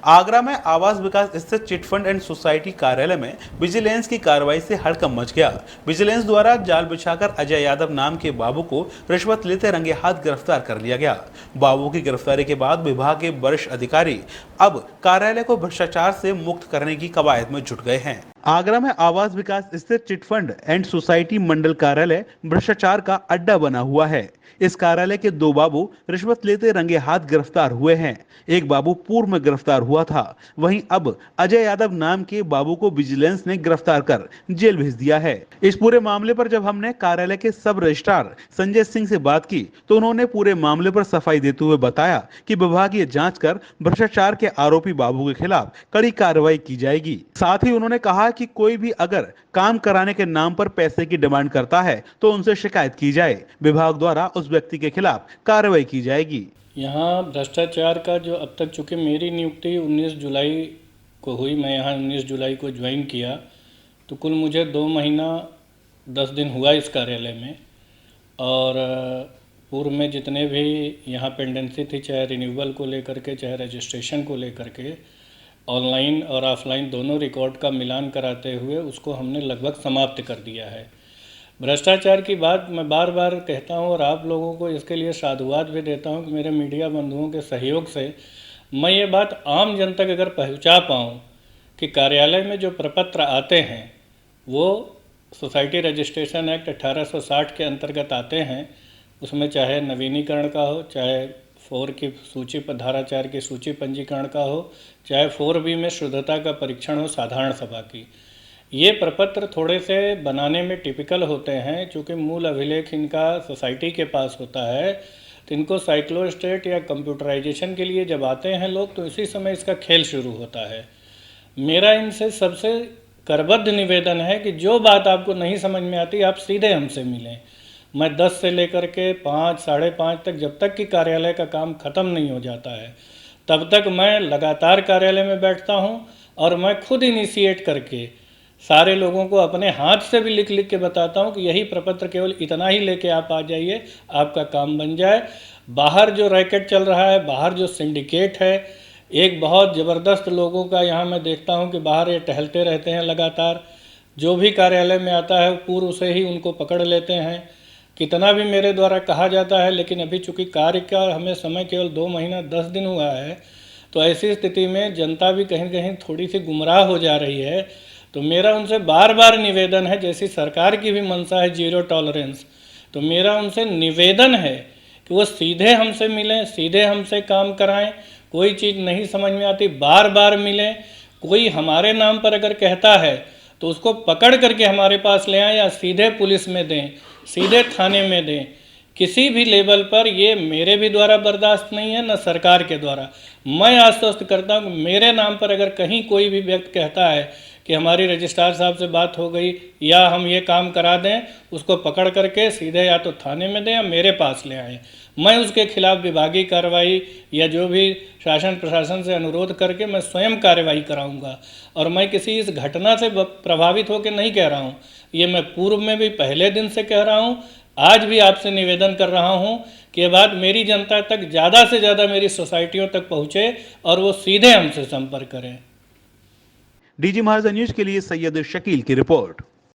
आगरा में आवास विकास स्थित चिटफंड एंड सोसाइटी कार्यालय में विजिलेंस की कार्रवाई से हड़कंप मच गया। विजिलेंस द्वारा जाल बिछाकर अजय यादव नाम के बाबू को रिश्वत लेते रंगे हाथ गिरफ्तार कर लिया गया। बाबू की गिरफ्तारी के बाद विभाग के वरिष्ठ अधिकारी अब कार्यालय को भ्रष्टाचार से मुक्त करने की कवायद में जुट गए हैं। आगरा में आवास विकास स्थित चिटफंड एंड सोसाइटी मंडल कार्यालय भ्रष्टाचार का अड्डा बना हुआ है। इस कार्यालय के दो बाबू रिश्वत लेते रंगे हाथ गिरफ्तार हुए हैं। एक बाबू पूर्व में गिरफ्तार हुआ था, वहीं अब अजय यादव नाम के बाबू को विजिलेंस ने गिरफ्तार कर जेल भेज दिया है। इस पूरे मामले पर जब हमने कार्यालय के सब रजिस्ट्रार संजय सिंह से बात की तो उन्होंने पूरे मामले पर सफाई देते हुए बताया कि विभागीय जांच कर भ्रष्टाचार के आरोपी बाबू के खिलाफ कड़ी कार्रवाई की जाएगी। साथ ही उन्होंने कहा कि कोई भी अगर काम कराने के नाम पर पैसे की डिमांड करता है तो उनसे शिकायत की जाए। विभाग द्वारा उस व्यक्ति के खिलाफ कार्रवाई की जाएगी। यहाँ भ्रष्टाचार का जो अब तक, चूँकि मेरी नियुक्ति 19 जुलाई को हुई, मैं यहाँ 19 जुलाई को ज्वाइन किया, तो कुल मुझे 2 महीना 10 दिन हुआ इस कार्यालय में। और पूर्व में जितने भी यहाँ पेंडेंसी थी, चाहे रिन्यूअल को लेकर के, चाहे रजिस्ट्रेशन को लेकर के, ऑनलाइन और ऑफलाइन दोनों रिकॉर्ड का मिलान कराते हुए उसको हमने लगभग समाप्त कर दिया है। भ्रष्टाचार की बात मैं बार बार कहता हूँ और आप लोगों को इसके लिए साधुवाद भी देता हूँ कि मेरे मीडिया बंधुओं के सहयोग से मैं ये बात आम जन तक अगर पहुँचा पाऊँ कि कार्यालय में जो प्रपत्र आते हैं वो सोसाइटी रजिस्ट्रेशन एक्ट 1860 के अंतर्गत आते हैं। उसमें चाहे नवीनीकरण का हो, चाहे 4 की सूची पर धारा 4 की सूची पंजीकरण का हो, चाहे 4B में शुद्धता का परीक्षण हो साधारण सभा की, ये प्रपत्र थोड़े से बनाने में टिपिकल होते हैं। चूँकि मूल अभिलेख इनका सोसाइटी के पास होता है तो इनको साइक्लोस्टेट या कंप्यूटराइजेशन के लिए जब आते हैं लोग तो इसी समय इसका खेल शुरू होता है। मेरा इनसे सबसे करबद्ध निवेदन है कि जो बात आपको नहीं समझ में आती आप सीधे हमसे मिलें। मैं 10 से लेकर के 5, साढ़े 5 तक, जब तक कि कार्यालय का काम ख़त्म नहीं हो जाता है तब तक मैं लगातार कार्यालय में बैठता हूं और मैं खुद इनिशिएट करके सारे लोगों को अपने हाथ से भी लिख लिख के बताता हूं कि यही प्रपत्र, केवल इतना ही लेके आप आ जाइए, आपका काम बन जाए। बाहर जो रैकेट चल रहा है, बाहर जो सिंडिकेट है, एक बहुत ज़बरदस्त लोगों का यहाँ मैं देखता हूँ कि बाहर ये टहलते रहते हैं लगातार। जो भी कार्यालय में आता है पूर्व से ही उनको पकड़ लेते हैं। कितना भी मेरे द्वारा कहा जाता है, लेकिन अभी चूँकि कार्य का हमें समय केवल 2 महीना 10 दिन हुआ है, तो ऐसी स्थिति में जनता भी कहीं कहीं थोड़ी सी गुमराह हो जा रही है। तो मेरा उनसे बार बार निवेदन है, जैसी सरकार की भी मंशा है जीरो टॉलरेंस, तो मेरा उनसे निवेदन है कि वो सीधे हमसे मिलें, सीधे हमसे काम कराएं। कोई चीज़ नहीं समझ में आती बार बार मिलें। कोई हमारे नाम पर अगर कहता है तो उसको पकड़ करके हमारे पास ले आएं या सीधे पुलिस में दें, सीधे थाने में दें। किसी भी लेवल पर ये मेरे भी द्वारा बर्दाश्त नहीं है, न सरकार के द्वारा। मैं आश्वस्त करता हूँ मेरे नाम पर अगर कहीं कोई भी व्यक्ति कहता है कि हमारी रजिस्ट्रार साहब से बात हो गई या हम ये काम करा दें, उसको पकड़ करके सीधे या तो थाने में दें या मेरे पास ले आएँ। मैं उसके खिलाफ विभागीय कार्रवाई या जो भी शासन प्रशासन से अनुरोध करके मैं स्वयं कार्रवाई कराऊंगा। और मैं किसी इस घटना से प्रभावित होकर नहीं कह रहा हूँ, ये मैं पूर्व में भी पहले दिन से कह रहा हूँ, आज भी आपसे निवेदन कर रहा हूँ कि ये बात मेरी जनता तक, ज़्यादा से ज़्यादा मेरी सोसाइटियों तक पहुँचे और वो सीधे हमसे संपर्क करें। डीजी महाराजा न्यूज के लिए सैयद शकील की रिपोर्ट।